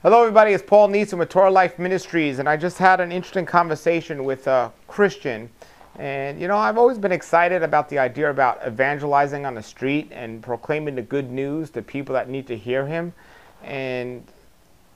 Hello everybody, it's Paul Neeson with Torah Life Ministries, and I just had an interesting conversation with a Christian. And you know, I've always been excited about the idea about evangelizing on the street and proclaiming the good news to people that need to hear him. And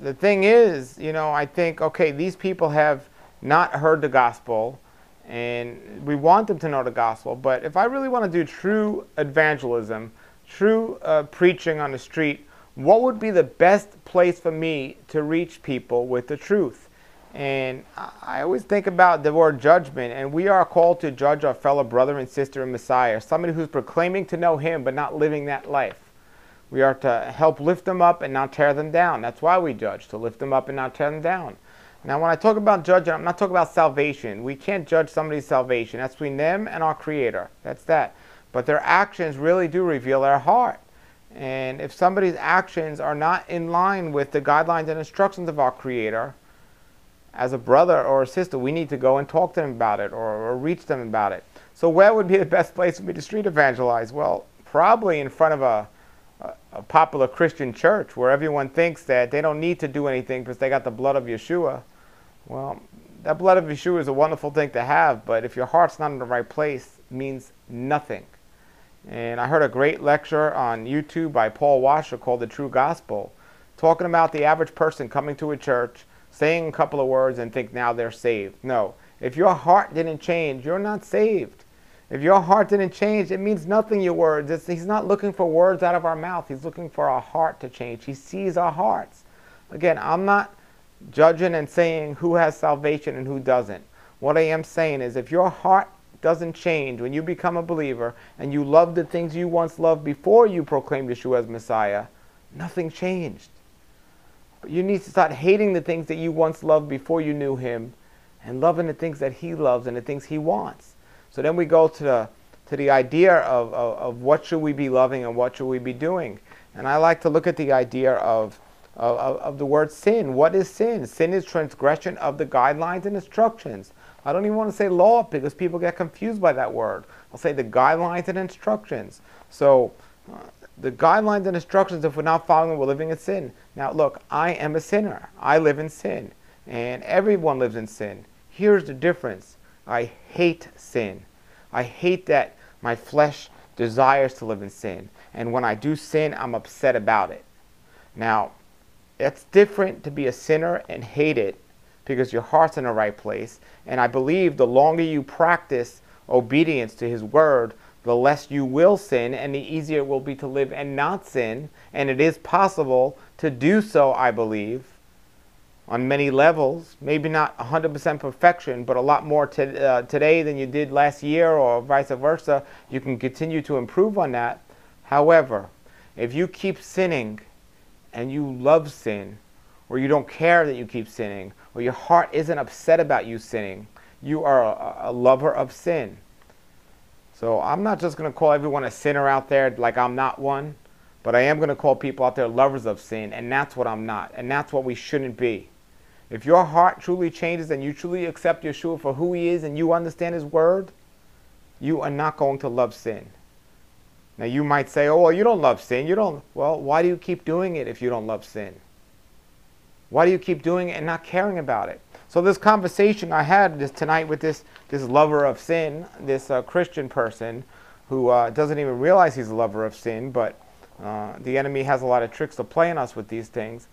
the thing is, you know, I think, okay, these people have not heard the gospel and we want them to know the gospel, but if I really want to do true evangelism, true preaching on the street, what would be the best place for me to reach people with the truth? And I always think about the word judgment, and we are called to judge our fellow brother and sister in Messiah, somebody who's proclaiming to know him but not living that life. We are to help lift them up and not tear them down. That's why we judge, to lift them up and not tear them down. Now, when I talk about judging, I'm not talking about salvation. We can't judge somebody's salvation. That's between them and our Creator. That's that. But their actions really do reveal their heart. And if somebody's actions are not in line with the guidelines and instructions of our Creator, as a brother or a sister, we need to go and talk to them about it or reach them about it. So where would be the best place for me to street evangelize? Well, probably in front of a popular Christian church where everyone thinks that they don't need to do anything because they got the blood of Yeshua. Well, that blood of Yeshua is a wonderful thing to have, but if your heart's not in the right place, it means nothing. And I heard a great lecture on YouTube by Paul Washer called The True Gospel, talking about the average person coming to a church, saying a couple of words and think now they're saved. No, if your heart didn't change, you're not saved. If your heart didn't change, it means nothing, your words. He's not looking for words out of our mouth. He's looking for our heart to change. He sees our hearts. Again, I'm not judging and saying who has salvation and who doesn't. What I am saying is if your heart doesn't change when you become a believer and you love the things you once loved before you proclaimed Yeshua as Messiah, nothing changed. But you need to start hating the things that you once loved before you knew him and loving the things that he loves and the things he wants. So then we go to the idea of what should we be loving and what should we be doing. And I like to look at the idea of the word sin. What is sin? Sin is transgression of the guidelines and instructions. I don't even want to say law because people get confused by that word. I'll say the guidelines and instructions. So the guidelines and instructions, if we're not following them, we're living in sin. Now look, I am a sinner. I live in sin. And everyone lives in sin. Here's the difference. I hate sin. I hate that my flesh desires to live in sin. And when I do sin, I'm upset about it. Now, it's different to be a sinner and hate it because your heart's in the right place. And I believe the longer you practice obedience to his word, the less you will sin and the easier it will be to live and not sin. And it is possible to do so, I believe, on many levels. Maybe not 100% perfection, but a lot more today than you did last year or vice versa. You can continue to improve on that. However, if you keep sinning and you love sin, or you don't care that you keep sinning, or your heart isn't upset about you sinning, you are a lover of sin. So I'm not just going to call everyone a sinner out there like I'm not one, but I am going to call people out there lovers of sin, and that's what I'm not, and that's what we shouldn't be. If your heart truly changes and you truly accept Yeshua for who he is and you understand his word, you are not going to love sin. Now you might say, oh, well, you don't love sin. Well, why do you keep doing it if you don't love sin? Why do you keep doing it and not caring about it? So this conversation I had tonight with this lover of sin, this Christian person who doesn't even realize he's a lover of sin, but the enemy has a lot of tricks to play on us with these things.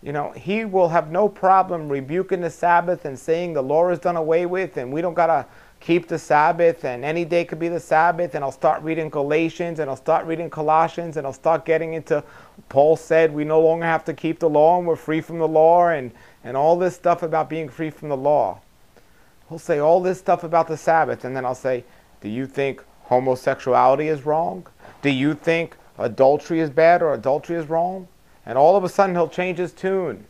You know, he will have no problem rebuking the Sabbath and saying the law is done away with and we don't got to keep the Sabbath and any day could be the Sabbath, and I'll start reading Galatians and I'll start reading Colossians and I'll start getting into Paul said we no longer have to keep the law and we're free from the law and all this stuff about being free from the law. He'll say all this stuff about the Sabbath, and then I'll say, do you think homosexuality is wrong? Do you think adultery is bad or adultery is wrong? And all of a sudden he'll change his tune.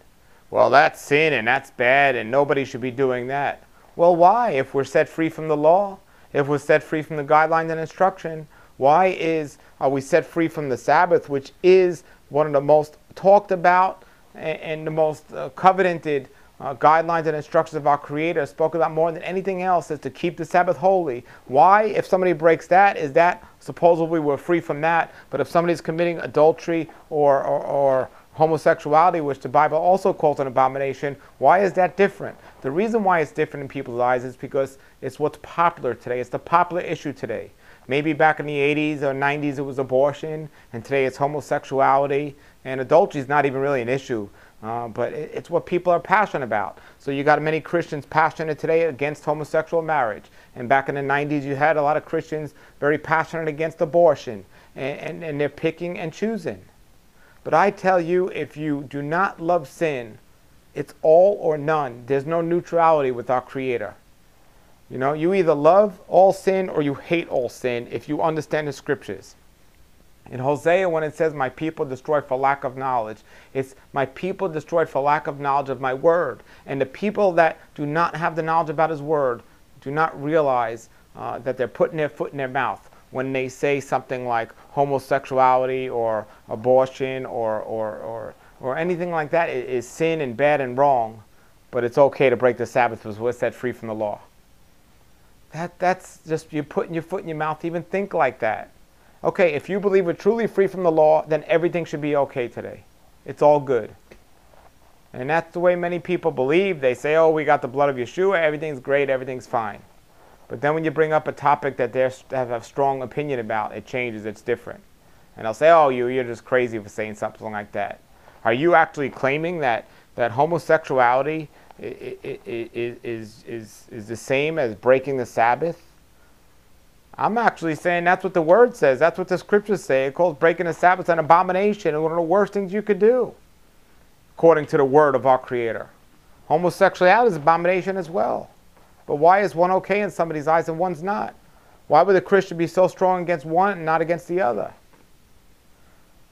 Well, that's sin and that's bad and nobody should be doing that. Well, why? If we're set free from the law, if we're set free from the guidelines and instruction, why are we set free from the Sabbath, which is one of the most talked about and the most coveted guidelines and instructions of our Creator, spoke about more than anything else, is to keep the Sabbath holy. Why? If somebody breaks that, is that supposedly we're free from that? But if somebody's committing adultery or Homosexuality, which the Bible also calls an abomination, why is that different? The reason why it's different in people's eyes is because it's what's popular today. It's the popular issue today. Maybe back in the 80s or 90s it was abortion, and today it's homosexuality, and adultery is not even really an issue. But it's what people are passionate about. So you got many Christians passionate today against homosexual marriage. And back in the 90s, you had a lot of Christians very passionate against abortion. And they're picking and choosing. But I tell you, if you do not love sin, it's all or none. There's no neutrality with our Creator. You know, you either love all sin or you hate all sin if you understand the Scriptures. In Hosea, when it says, my people destroyed for lack of knowledge, it's my people destroyed for lack of knowledge of my word. And the people that do not have the knowledge about his word do not realize that they're putting their foot in their mouth when they say something like homosexuality or abortion or anything like that is sin and bad and wrong, but it's okay to break the Sabbath because we're set free from the law. That's just you putting your foot in your mouth to even think like that. Okay, if you believe we're truly free from the law, then everything should be okay today. It's all good. And that's the way many people believe. They say, oh, we got the blood of Yeshua, everything's great, everything's fine. But then when you bring up a topic that they have a strong opinion about, it changes, it's different. And they'll say, oh, you're just crazy for saying something like that. Are you actually claiming that homosexuality is the same as breaking the Sabbath? I'm actually saying that's what the Word says. That's what the Scriptures say. It calls breaking the Sabbath an abomination and one of the worst things you could do, according to the Word of our Creator. Homosexuality is an abomination as well. But why is one okay in somebody's eyes and one's not? Why would a Christian be so strong against one and not against the other?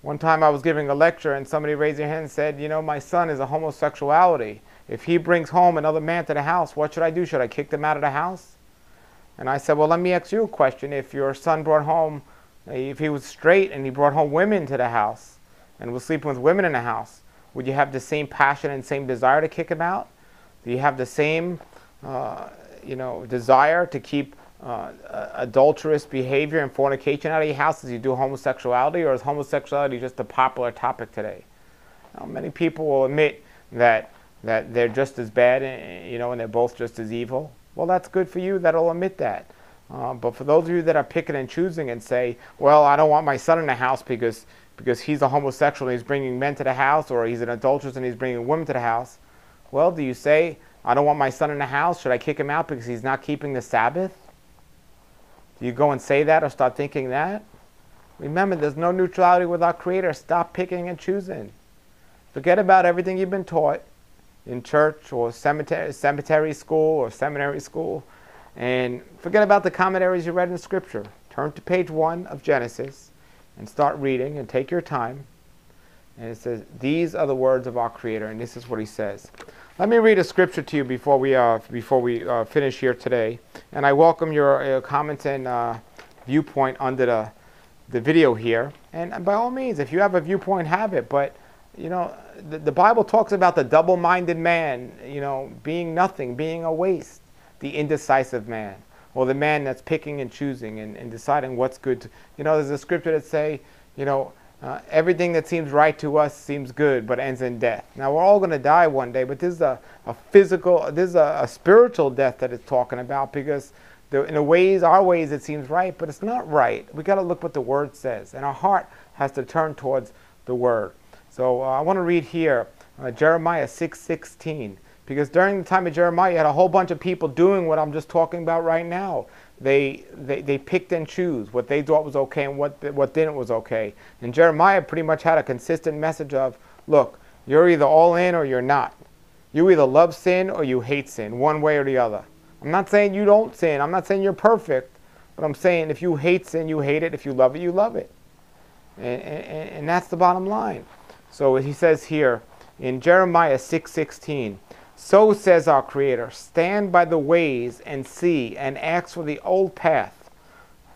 One time I was giving a lecture and somebody raised their hand and said, you know, my son is a homosexuality. If he brings home another man to the house, what should I do? Should I kick them out of the house? And I said, well, let me ask you a question. If your son brought home, if he was straight and he brought home women to the house and was sleeping with women in the house, would you have the same passion and same desire to kick him out? Do you have the same, desire to keep adulterous behavior and fornication out of your house as you do homosexuality? Or is homosexuality just a popular topic today? Now, many people will admit that they're just as bad, and they're both just as evil. Well, that's good for you that'll admit that. But for those of you that are picking and choosing and say, well, I don't want my son in the house because he's a homosexual and he's bringing men to the house, or he's an adulteress and he's bringing women to the house. Well, do you say, I don't want my son in the house, should I kick him out because he's not keeping the Sabbath? Do you go and say that or start thinking that? Remember, there's no neutrality with our Creator. Stop picking and choosing. Forget about everything you've been taught in church or cemetery school or seminary school, and forget about the commentaries you read in Scripture. Turn to page 1 of Genesis and start reading and take your time. And it says, these are the words of our Creator, and this is what He says. Let me read a scripture to you before we finish here today. And I welcome your comments and viewpoint under the video here. And by all means, if you have a viewpoint, have it. But the Bible talks about the double-minded man, being nothing, being a waste, the indecisive man, or the man that's picking and choosing and deciding what's good. There's a scripture that say, everything that seems right to us seems good, but ends in death. Now, we're all going to die one day, but this is a spiritual death that it's talking about, because in our ways it seems right, but it's not right. We got to look what the Word says, and our heart has to turn towards the Word. So I want to read here Jeremiah 6:16, because during the time of Jeremiah, you had a whole bunch of people doing what I'm just talking about right now. They picked and choose what they thought was okay and what didn't was okay. And Jeremiah pretty much had a consistent message of, look, you're either all in or you're not. You either love sin or you hate sin, one way or the other. I'm not saying you don't sin. I'm not saying you're perfect. But I'm saying if you hate sin, you hate it. If you love it, you love it. And that's the bottom line. So he says here in Jeremiah 6:16, so says our Creator, stand by the ways and see and ask for the old path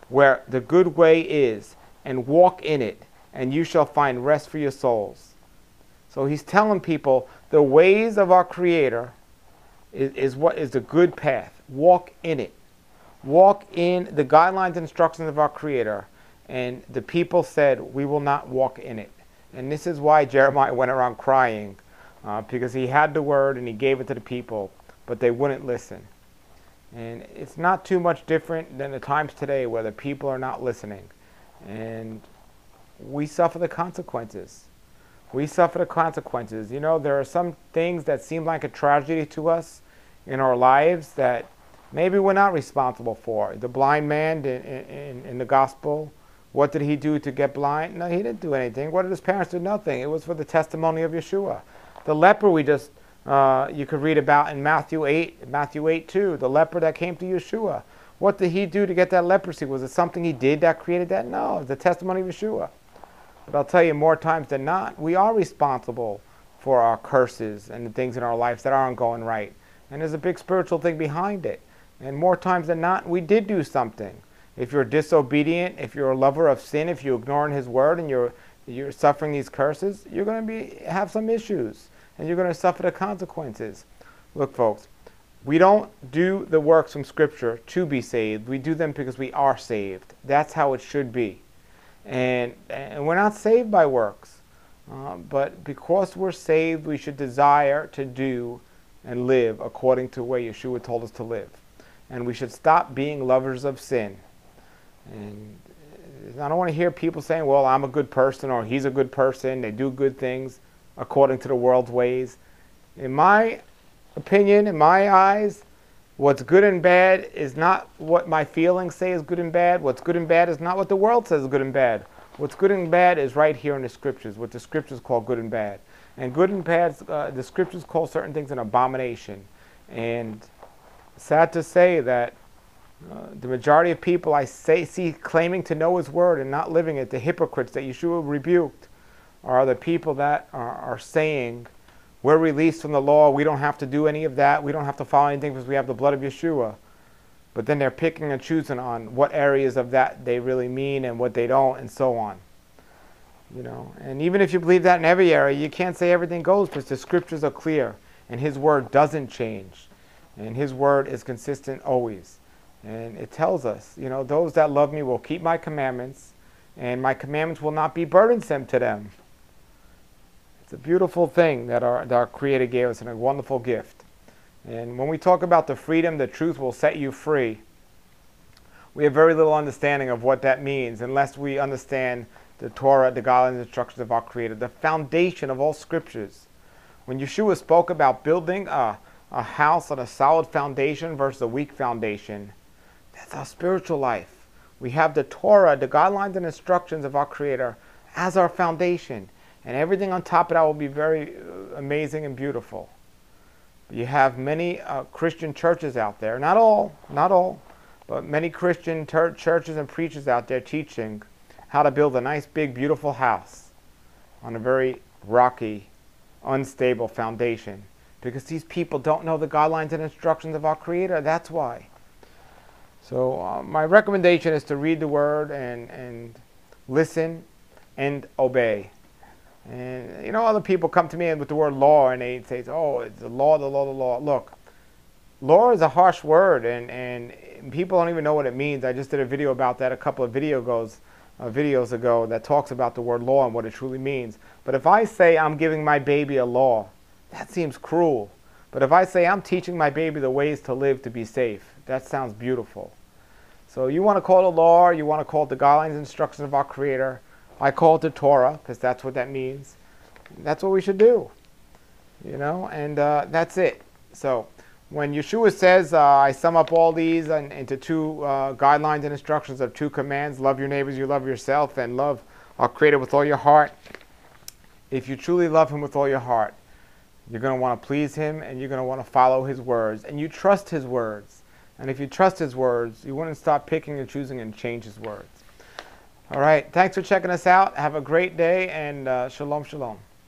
where the good way is, and walk in it, and you shall find rest for your souls. So he's telling people the ways of our Creator is what is the good path. Walk in it. Walk in the guidelines and instructions of our Creator. And the people said, we will not walk in it. And this is why Jeremiah went around crying, because he had the word and he gave it to the people, but they wouldn't listen. And it's not too much different than the times today where the people are not listening. And we suffer the consequences. We suffer the consequences. You know, there are some things that seem like a tragedy to us in our lives that maybe we're not responsible for. The blind man in the gospel, what did he do to get blind? No, he didn't do anything. What did his parents do? Nothing. It was for the testimony of Yeshua. The leper you could read about in Matthew 8 too. The leper that came to Yeshua. What did he do to get that leprosy? Was it something he did that created that? No, it's the testimony of Yeshua. But I'll tell you, more times than not, we are responsible for our curses and the things in our lives that aren't going right. And there's a big spiritual thing behind it. And more times than not, we did do something. If you're disobedient, if you're a lover of sin, if you're ignoring His word and you're suffering these curses, you're going to have some issues. And you're going to suffer the consequences. Look, folks, we don't do the works from Scripture to be saved. We do them because we are saved. That's how it should be. And we're not saved by works. But because we're saved, we should desire to do and live according to the way Yeshua told us to live. And we should stop being lovers of sin. And I don't want to hear people saying, well, I'm a good person, or he's a good person, they do good things according to the world's ways. In my opinion, in my eyes, what's good and bad is not what my feelings say is good and bad. What's good and bad is not what the world says is good and bad. What's good and bad is right here in the Scriptures, what the Scriptures call good and bad. And good and bad, the Scriptures call certain things an abomination. And sad to say that the majority of people I see claiming to know His word and not living it, the hypocrites that Yeshua rebuked, are the people that are saying, we're released from the law, we don't have to do any of that, we don't have to follow anything because we have the blood of Yeshua. But then they're picking and choosing on what areas of that they really mean and what they don't, and so on. You know, and even if you believe that in every area, you can't say everything goes, because the Scriptures are clear, and His word doesn't change. And His word is consistent always. And it tells us, you know, those that love me will keep my commandments, and my commandments will not be burdensome to them. It's a beautiful thing that our Creator gave us, and a wonderful gift. And when we talk about the freedom, the truth will set you free, we have very little understanding of what that means unless we understand the Torah, the guidelines and instructions of our Creator, the foundation of all Scriptures. When Yeshua spoke about building a house on a solid foundation versus a weak foundation, that's our spiritual life. We have the Torah, the guidelines and instructions of our Creator as our foundation. And everything on top of that will be very amazing and beautiful. You have many Christian churches out there, not all, but many Christian churches and preachers out there teaching how to build a nice, big, beautiful house on a very rocky, unstable foundation. Because these people don't know the guidelines and instructions of our Creator, that's why. So my recommendation is to read the Word and listen and obey. And you know, other people come to me with the word law and they say, oh, it's the law, the law, the law. Look, law is a harsh word, and people don't even know what it means. I just did a video about that a couple of videos ago that talks about the word law and what it truly means. But if I say I'm giving my baby a law, that seems cruel. But if I say I'm teaching my baby the ways to live to be safe, that sounds beautiful. So you want to call it a law, or you want to call it the guidelines and instructions of our Creator. I call it the Torah, because that's what that means. That's what we should do. You know, and that's it. So when Yeshua says, I sum up all these into two guidelines and instructions of two commands, love your neighbors, you love yourself, and love our Creator with all your heart. If you truly love Him with all your heart, you're going to want to please Him, and you're going to want to follow His words, and you trust His words. And if you trust His words, you wouldn't stop picking and choosing and change His words. All right, thanks for checking us out. Have a great day, and shalom, shalom.